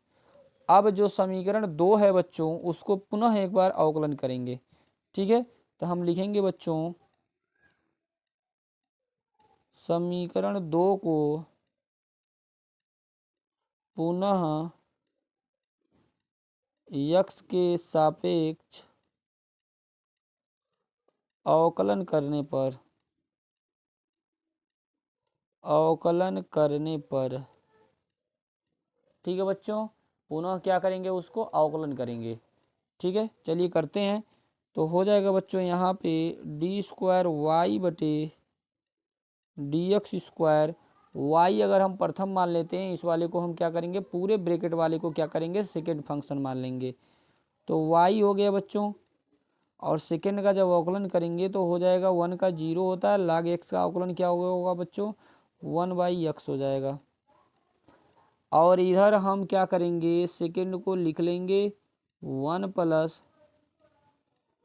अब जो समीकरण 2 है बच्चों, उसको पुनः एक बार अवकलन करेंगे। ठीक है, तो हम लिखेंगे बच्चों समीकरण 2 को पुनः x के सापेक्ष अवकलन करने पर ठीक है बच्चों, पुनः क्या करेंगे, उसको अवकलन करेंगे। ठीक है, चलिए करते हैं। तो हो जाएगा बच्चों यहाँ पे d²y/dx²। y अगर हम प्रथम मान लेते हैं, इस वाले को हम क्या करेंगे, पूरे ब्रैकेट वाले को क्या करेंगे, सेकेंड फंक्शन मान लेंगे। तो y हो गया बच्चों, और सेकेंड का जब अवकलन करेंगे तो हो जाएगा 1 का 0 होता है, लाग x का अवकलन क्या होगा बच्चों, 1/x हो जाएगा। और इधर हम क्या करेंगे, सेकेंड को लिख लेंगे 1 प्लस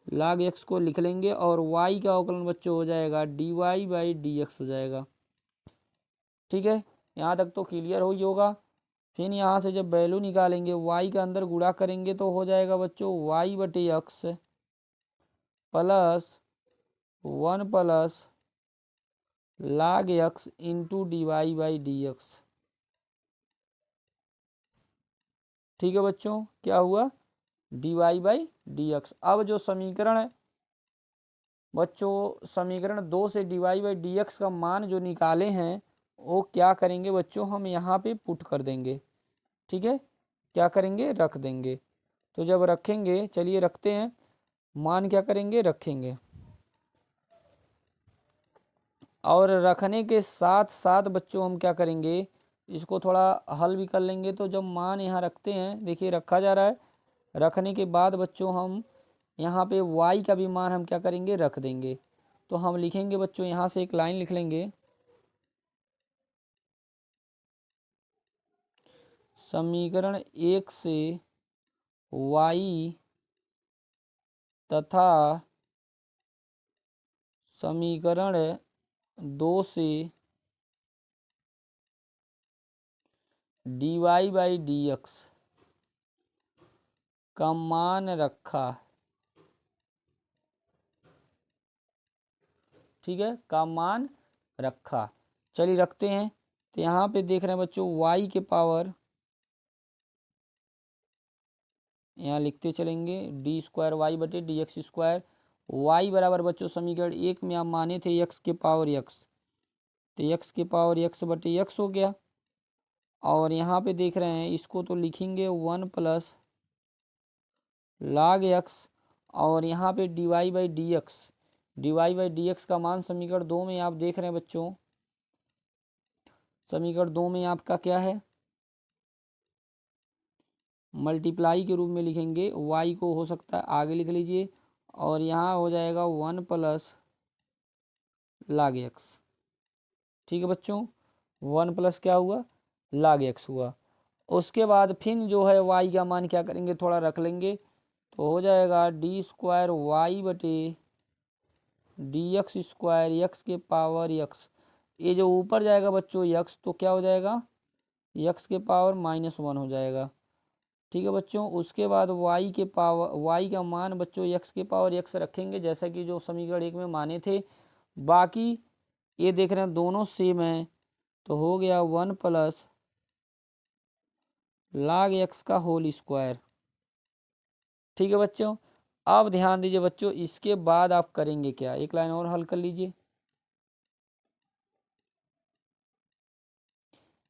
लाग x को लिख लेंगे, और y का अवकलन बच्चों हो जाएगा dy/dx हो जाएगा। ठीक है, यहाँ तक तो क्लियर हो ही होगा। फिर यहाँ से जब वैल्यू निकालेंगे, y का अंदर गुणा करेंगे तो हो जाएगा बच्चों y/x plus 1 plus log x into dy/dx। ठीक है बच्चों, क्या हुआ, dy/dx। अब जो समीकरण है बच्चों, समीकरण 2 से dy/dx का मान जो निकाले हैं, वो क्या करेंगे बच्चों, हम यहाँ पे पुट कर देंगे। ठीक है, क्या करेंगे, रख देंगे। तो जब रखेंगे, चलिए रखते हैं, मान क्या करेंगे, रखेंगे। और रखने के साथ साथ बच्चों हम क्या करेंगे, इसको थोड़ा हल भी कर लेंगे। तो जब मान यहाँ रखते हैं, देखिए रखा जा रहा है, रखने के बाद बच्चों हम यहाँ पे y का भी मान हम क्या करेंगे, रख देंगे। तो हम लिखेंगे बच्चों, यहाँ से एक लाइन लिख लेंगे, समीकरण 1 से y तथा समीकरण 2 से dy बाई dx का मान रखा, ठीक है, का मान रखा। चलिए रखते हैं। तो यहाँ पे देख रहे हैं बच्चों y के पावर, यहाँ लिखते चलेंगे डी स्क्वायर वाई बटे डी एक्स स्क्वायर। वाई बराबर बच्चों समीकरण 1 में आप माने थे x के पावर x, तो x के पावर x बटे x हो गया। और यहाँ पे देख रहे हैं इसको तो लिखेंगे 1 प्लस log x, और यहाँ पे dy by d x, dy by d x का मान समीकरण 2 में आप देख रहे हैं बच्चों, समीकरण 2 में आपका क्या है, मल्टीप्लाई के रूप में लिखेंगे। y को हो सकता है आगे लिख लीजिए, और यहाँ हो जाएगा 1 प्लस log x, ठीक है बच्चों, 1 प्लस क्या हुआ, log x हुआ। उसके बाद फिर जो है y का मान क्या करेंगे, थोड़ा रख लेंगे, तो हो जाएगा डी स्क्वायर वाई बटे डी एक्स स्क्वायर एक्स के पावर x। ये जो ऊपर जाएगा बच्चों x, तो क्या हो जाएगा, x के पावर -1 हो जाएगा, ठीक है बच्चों। उसके बाद y के पावर, y का मान बच्चों x के पावर x रखेंगे, जैसा कि जो समीकरण 1 में माने थे। बाकी ये देख रहे हैं दोनों सेम है, तो हो गया 1 प्लस log x का होल स्क्वायर, ठीक है बच्चों। अब ध्यान दीजिए बच्चों, इसके बाद आप करेंगे क्या, एक लाइन और हल कर लीजिए।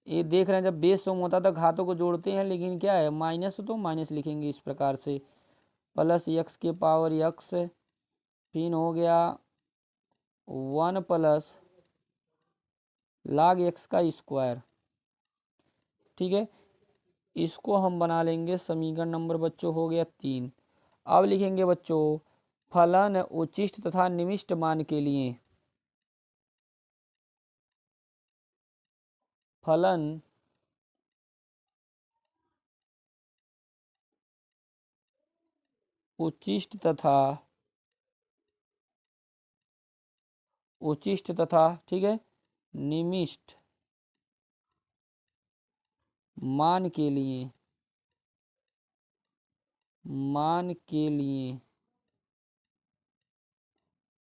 ये देख रहे हैं जब बेस सम होता था घातों को जोड़ते हैं, लेकिन क्या है माइनस, तो माइनस लिखेंगे इस प्रकार से, प्लस x के पावर x, फिर हो गया 1 प्लस log x का स्क्वायर, ठीक है। इसको हम बना लेंगे समीकरण नंबर बच्चों हो गया 3। अब लिखेंगे बच्चों फलन उच्चिष्ट तथा निविष्ट मान के लिए, फलन उच्चिष्ट तथा ठीक है निविष्ट मान के लिए,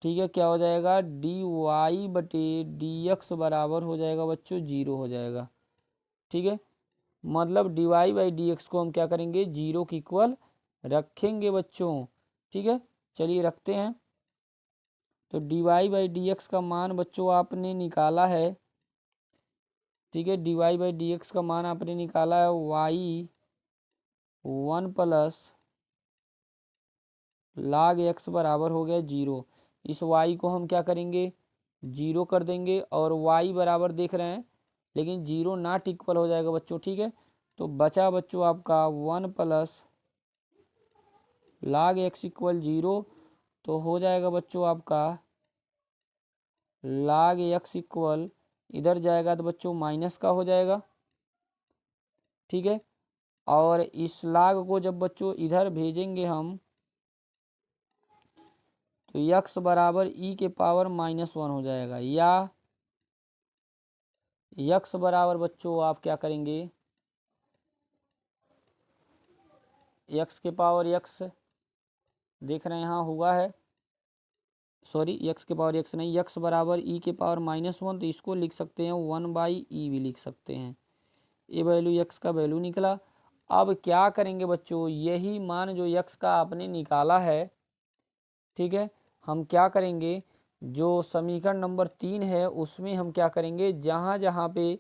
ठीक है, क्या हो जाएगा, डी वाई बटे डी एक्स बराबर हो जाएगा बच्चों 0 हो जाएगा, ठीक है। मतलब d y by d x को हम क्या करेंगे, 0 के इक्वल रखेंगे बच्चों, ठीक है। चलिए रखते हैं। तो d y by d x का मान बच्चों आपने निकाला है, ठीक है, d y by d x का मान आपने निकाला है वाई 1 प्लस log x बराबर हो गया 0। इस y को हम क्या करेंगे, 0 कर देंगे, और y बराबर देख रहे हैं, लेकिन 0 नॉट इक्वल हो जाएगा बच्चों, ठीक है। तो बचा बच्चों आपका 1 प्लस log x इक्वल 0, तो हो जाएगा बच्चों आपका log x इक्वल, इधर जाएगा तो बच्चों माइनस का हो जाएगा, ठीक है। और इस log को जब बच्चों इधर भेजेंगे हम, तो x बराबर e के पावर -1 हो जाएगा, या x बराबर बच्चों आप क्या करेंगे, x के पावर x देख रहे हैं यहाँ हुआ है, सॉरी x के पावर x नहीं, x बराबर e के पावर -1, तो इसको लिख सकते हैं 1 बाई ई भी लिख सकते हैं। ये वैल्यू x का वैल्यू निकला। अब क्या करेंगे बच्चों, यही मान जो x का आपने निकाला है, ठीक है, हम क्या करेंगे, जो समीकरण नंबर 3 है उसमें हम क्या करेंगे, जहाँ जहाँ पे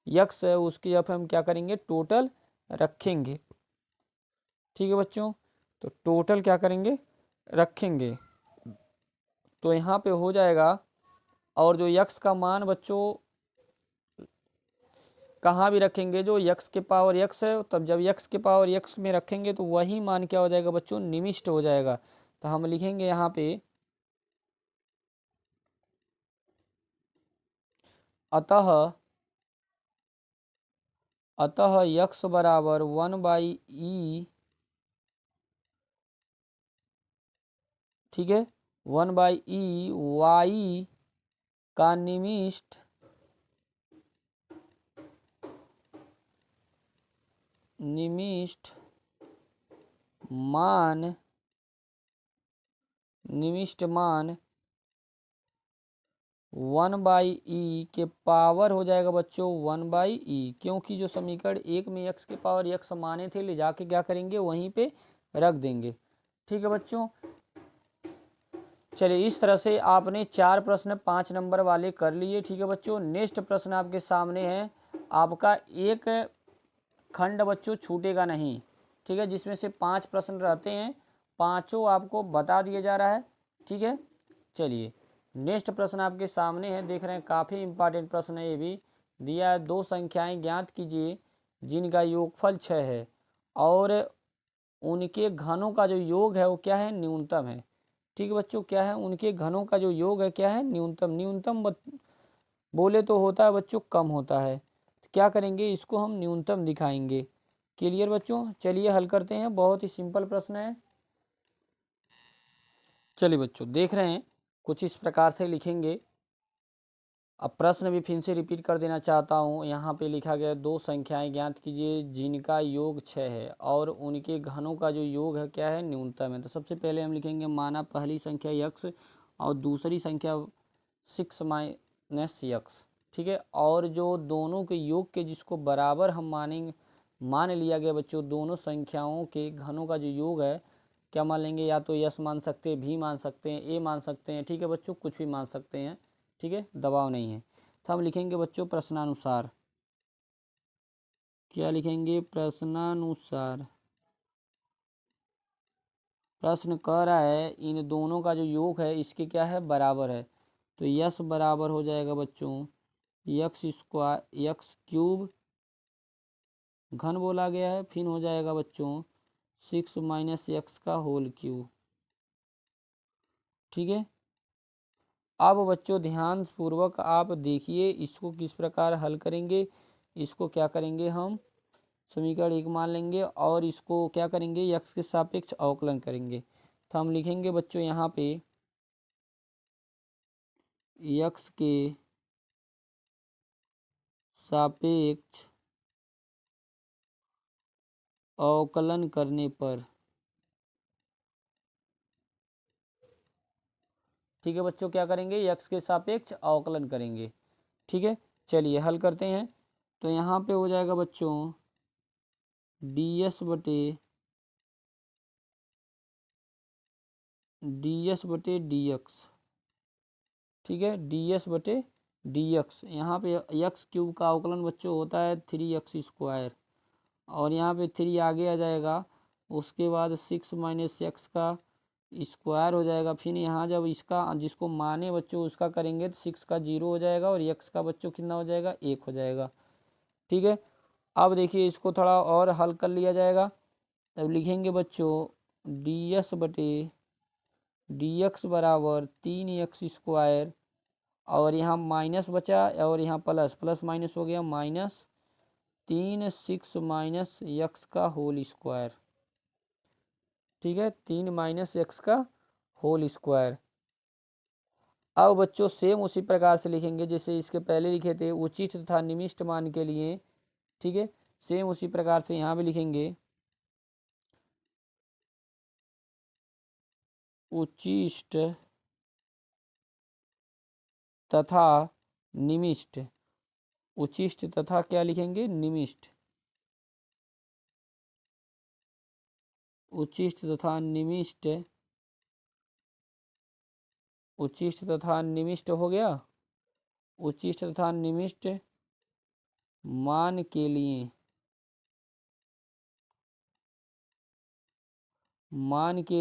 x है उसके अब हम क्या करेंगे, टोटल रखेंगे, ठीक है बच्चों। तो टोटल क्या करेंगे, रखेंगे, तो यहाँ पे हो जाएगा। और जो x का मान बच्चों कहाँ भी रखेंगे जो यक्स के पावर यक्स है, तब जब यक्स के पावर यक्स में रखेंगे तो वही मान क्या हो जाएगा बच्चों, निविष्ट हो जाएगा। तो हम लिखेंगे यहाँ पे अतः अतः यक्स बराबर 1/e, ठीक है, 1/e वाई का निविष्ट मान निविष्ट मान 1/e के पावर हो जाएगा बच्चों 1/e, क्योंकि जो समीकरण एक में x के पावर x माने थे ले जाके क्या करेंगे वहीं पे रख देंगे। ठीक है बच्चों, चलिए इस तरह से आपने 4 प्रश्न 5 नंबर वाले कर लिए। ठीक है बच्चों, नेक्स्ट प्रश्न आपके सामने है, आपका एक खंड बच्चों छूटेगा नहीं। ठीक है, जिसमें से 5 प्रश्न रहते हैं, पांचों आपको बता दिया जा रहा है। ठीक है, चलिए नेक्स्ट प्रश्न आपके सामने है, देख रहे हैं काफ़ी इंपॉर्टेंट प्रश्न है। ये भी दिया है, दो संख्याएं ज्ञात कीजिए जिनका योगफल 6 है और उनके घनों का जो योग है वो क्या है, न्यूनतम है। ठीक है बच्चों, क्या है, उनके घनों का जो योग है क्या है, न्यूनतम। न्यूनतम बोले तो होता है बच्चों कम होता है, तो क्या करेंगे इसको हम न्यूनतम दिखाएंगे। क्लियर बच्चों, चलिए हल करते हैं, बहुत ही सिंपल प्रश्न है। चलिए बच्चों देख रहे हैं कुछ इस प्रकार से लिखेंगे। अब प्रश्न भी फिर से रिपीट कर देना चाहता हूँ। यहाँ पे लिखा गया दो संख्याएं ज्ञात कीजिए जिनका योग 6 है और उनके घनों का जो योग है क्या है, न्यूनतम है। तो सबसे पहले हम लिखेंगे माना पहली संख्या यक्स और दूसरी संख्या 6 माइनस यक्स। ठीक है, और जो दोनों के योग के जिसको बराबर हम मान लिया गया बच्चों, दोनों संख्याओं के घनों का जो योग है क्या मान लेंगे, या तो यस मान सकते हैं, भी मान सकते हैं, ए मान सकते हैं। ठीक है बच्चों, कुछ भी मान सकते हैं। ठीक है, दबाव नहीं है। तो हम लिखेंगे बच्चों प्रश्नानुसार, क्या लिखेंगे, प्रश्नानुसार। प्रश्न कह रहा है इन दोनों का जो योग है इसके क्या है, बराबर है। तो यस बराबर हो जाएगा बच्चों यक्स स्क्वायर यक्स क्यूब, घन बोला गया है, फिर हो जाएगा बच्चों 6 माइनस यक्स का होल क्यूब। ठीक है, अब बच्चों ध्यान पूर्वक आप देखिए इसको किस प्रकार हल करेंगे। इसको क्या करेंगे हम समीकरण एक मान लेंगे और इसको क्या करेंगे यक्स के सापेक्ष अवकलन करेंगे। तो हम लिखेंगे बच्चों यहाँ पे यक्स के सापेक्ष अवकलन करने पर, ठीक है बच्चों, क्या करेंगे यक्स के सापेक्ष अवकलन करेंगे। ठीक है, चलिए हल करते हैं। तो यहाँ पे हो जाएगा बच्चों डी एस बटे डी एक्स। ठीक है, डी एस बटे डी एक्स, यहाँ पे यक्स क्यूब का अवकलन बच्चों होता है 3x स्क्वायर और यहाँ पे 3 आगे आ जाएगा, उसके बाद 6 माइनस एक्स का स्क्वायर हो जाएगा। फिर यहाँ जब इसका जिसको माने बच्चों उसका करेंगे तो 6 का 0 हो जाएगा और एक्स का बच्चों कितना हो जाएगा, 1 हो जाएगा। ठीक है, अब देखिए इसको थोड़ा और हल कर लिया जाएगा। तब लिखेंगे बच्चों डी एस बटे डी एक्स बराबर 3x स्क्वायर और यहाँ माइनस बचा और यहाँ प्लस, प्लस माइनस हो गया माइनस 6 माइनस यक्स का होल स्क्वायर। ठीक है, 3 माइनस एक्स का होल स्क्वायर। अब बच्चों सेम उसी प्रकार से लिखेंगे जैसे इसके पहले लिखे थे उचित तथा निविष्ट मान के लिए। ठीक है, सेम उसी प्रकार से यहाँ भी लिखेंगे उचिष्ट तथा निविष्ट। उचिष्ट तथा क्या लिखेंगे, निविष्ट। उचिष्ट तथा निविष्ट, उचिष्ट तथा निविष्ट हो गया। उचिष्ट तथा निविष्ट मान के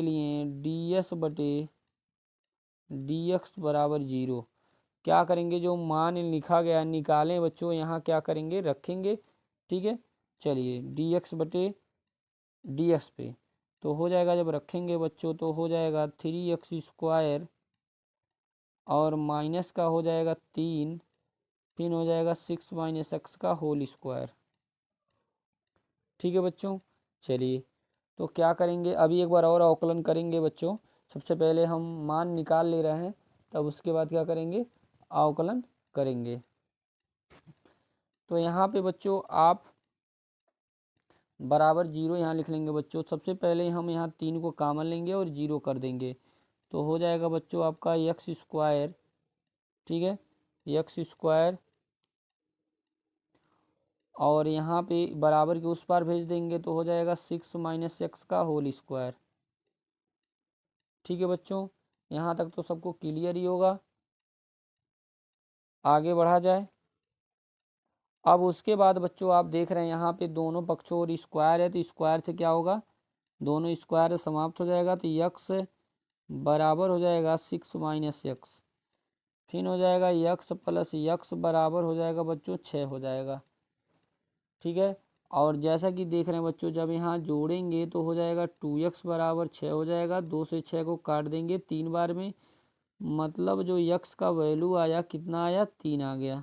लिए, डी एस बटे डी एक्स बराबर 0। क्या करेंगे, जो मान लिखा गया निकालें बच्चों, यहाँ क्या करेंगे, रखेंगे। ठीक है, चलिए डी एक्स बटे डी एक्स पे तो हो जाएगा, जब रखेंगे बच्चों तो हो जाएगा 3x² और माइनस का हो जाएगा 3, फिर हो जाएगा 6 - x का होल स्क्वायर। ठीक है बच्चों, चलिए तो क्या करेंगे, अभी एक बार और अवकलन करेंगे बच्चों। सबसे पहले हम मान निकाल ले रहे हैं, तब उसके बाद क्या करेंगे, अवकलन करेंगे। तो यहाँ पे बच्चों आप बराबर 0 यहाँ लिख लेंगे बच्चों। सबसे पहले हम यहाँ 3 को कॉमन लेंगे और 0 कर देंगे, तो हो जाएगा बच्चों आपका x²। ठीक है, x² और यहाँ पे बराबर के उस पार भेज देंगे तो हो जाएगा 6 - x का होल स्क्वायर। ठीक है बच्चों, यहाँ तक तो सबको क्लियर ही होगा। आगे बढ़ा जाए। अब उसके बाद बच्चों आप देख रहे हैं यहाँ पे दोनों पक्षों और स्क्वायर है, तो स्क्वायर से क्या होगा, दोनों स्क्वायर समाप्त हो जाएगा, तो यक्स बराबर हो जाएगा 6 - x, फिर हो जाएगा यक्स प्लस यक्स बराबर हो जाएगा बच्चों 6 हो जाएगा। ठीक है, और जैसा कि देख रहे हैं बच्चों, जब यहाँ जोड़ेंगे तो हो जाएगा 2x बराबर 6 हो जाएगा। 2 से 6 को काट देंगे 3 बार में, मतलब जो यक्स का वैल्यू आया कितना आया, 3 आ गया।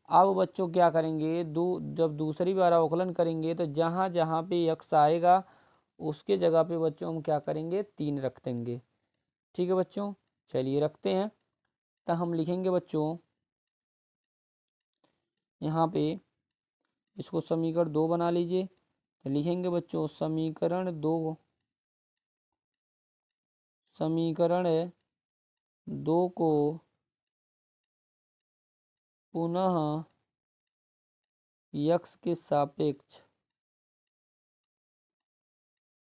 अब बच्चों क्या करेंगे, जब दूसरी बार अवकलन करेंगे तो जहाँ जहाँ पे यक्स आएगा उसके जगह पे बच्चों हम क्या करेंगे, 3 रख देंगे। ठीक है बच्चों, चलिए रखते हैं। तो हम लिखेंगे बच्चों यहाँ पे, इसको समीकरण 2 बना लीजिए। तो लिखेंगे बच्चों समीकरण 2 को पुनः यक्स के सापेक्ष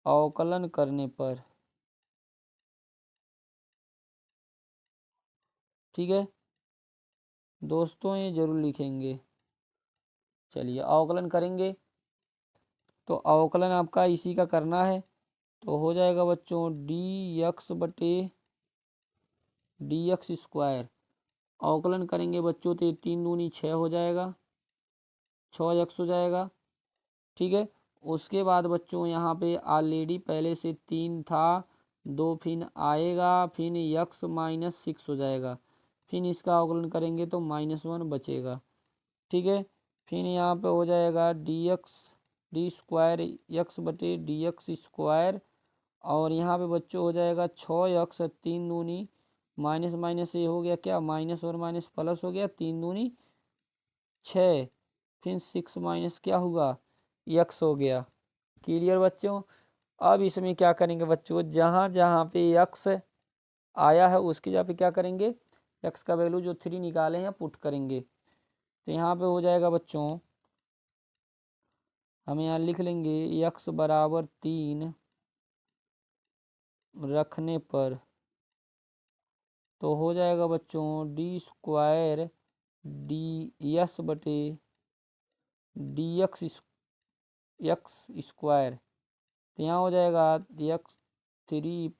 अवकलन करने पर, ठीक है दोस्तों, ये जरूर लिखेंगे। चलिए अवकलन करेंगे, तो अवकलन आपका इसी का करना है, तो हो जाएगा बच्चों डी एक्स बटे डी एक्स स्क्वायर। अवकलन करेंगे बच्चों तो 3 दूनी 6 हो जाएगा, 6x हो जाएगा। ठीक है, उसके बाद बच्चों यहाँ पे ऑलरेडी पहले से 3 था, 2 फिर आएगा, फिर यक्स माइनस 6 हो जाएगा, फिर इसका अवकलन करेंगे तो -1 बचेगा। ठीक है, फिर यहाँ पे हो जाएगा डी स्क्वायर यक्स बटे डी एक्स स्क्वायर, और यहाँ पे बच्चों हो जाएगा 6x, 3 दूनी माइनस माइनस ये हो गया क्या, माइनस और माइनस प्लस हो गया, 3 दूनी 6, फिर 6 माइनस क्या हुआ, यक्स हो गया। क्लियर बच्चों। अब इसमें क्या करेंगे बच्चों, जहाँ जहाँ पे यक्स आया है उसकी जगह पे क्या करेंगे, यक्स का वैल्यू जो 3 निकाले हैं पुट करेंगे। तो यहाँ पे हो जाएगा बच्चों, हम यहाँ लिख लेंगे यक्स बराबर 3 रखने पर, तो हो जाएगा बच्चों डी स्क्वायर डी एस बटे डी एक्स स्क्वायर। तो यहाँ हो जाएगा एक्स 3 +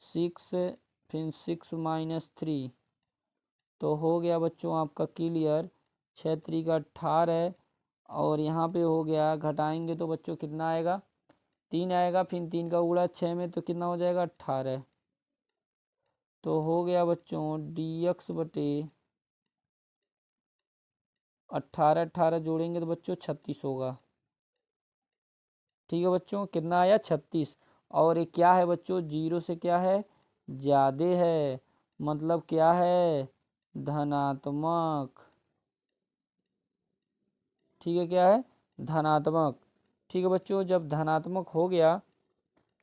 6 फिर 6 - 3, तो हो गया बच्चों आपका क्लियर, 6 3 का 18, और यहाँ पे हो गया, घटाएंगे तो बच्चों कितना आएगा, 3 आएगा, फिर 3 का गुणा 6 में तो कितना हो जाएगा 18, तो हो गया बच्चों डी एक्स बटे 18 18 जोड़ेंगे तो बच्चों 36 होगा। ठीक है बच्चों, कितना आया 36, और ये क्या है बच्चों, 0 से क्या है, ज़्यादा है, मतलब क्या है, धनात्मक। ठीक है, क्या है, धनात्मक। ठीक है बच्चों, जब धनात्मक हो गया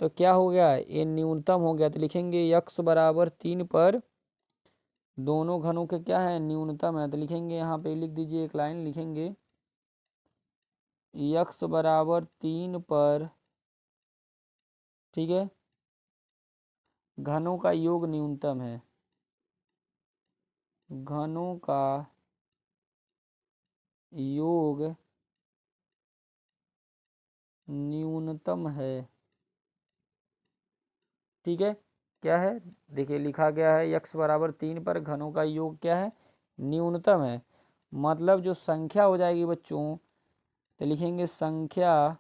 तो क्या हो गया, ये न्यूनतम हो गया, तो लिखेंगे यक्स बराबर 3 पर दोनों घनों के क्या है, न्यूनतम है। तो लिखेंगे यहाँ पे, लिख दीजिए एक लाइन लिखेंगे, यक्स बराबर 3 पर, ठीक है, घनों का योग न्यूनतम है, घनों का योग न्यूनतम है। ठीक है, क्या है, देखिए लिखा गया है x बराबर 3 पर घनों का योग क्या है, न्यूनतम है। मतलब जो संख्या हो जाएगी बच्चों, तो लिखेंगे संख्या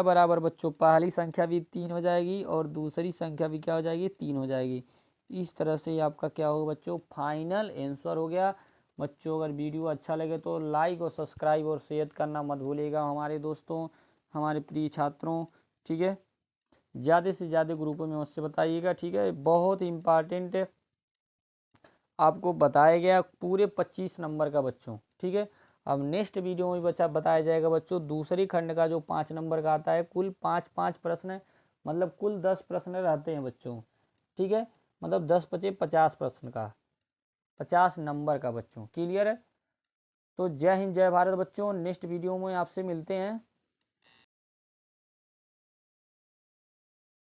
बराबर बच्चों पहली संख्या भी 3 हो जाएगी और दूसरी संख्या भी क्या हो जाएगी, 3 हो जाएगी। इस तरह से आपका क्या होगा बच्चों, फाइनल आंसर हो गया। बच्चों अगर वीडियो अच्छा लगे तो लाइक और सब्सक्राइब और शेयर करना मत भूलिएगा हमारे दोस्तों, हमारे प्रिय छात्रों, ठीक है। ज़्यादा से ज़्यादा ग्रुपों में उससे बताइएगा, ठीक है। बहुत इम्पॉर्टेंट आपको बताया गया पूरे 25 नंबर का बच्चों, ठीक है। अब नेक्स्ट वीडियो में बच्चा बताया जाएगा बच्चों दूसरी खंड का जो 5 नंबर का आता है, कुल 5-5 प्रश्न, मतलब कुल 10 प्रश्न रहते हैं बच्चों, ठीक है। मतलब 10 बचे 50 प्रश्न का, 50 नंबर का बच्चों, क्लियर है। तो जय हिंद जय भारत बच्चों, नेक्स्ट वीडियो में आपसे मिलते हैं।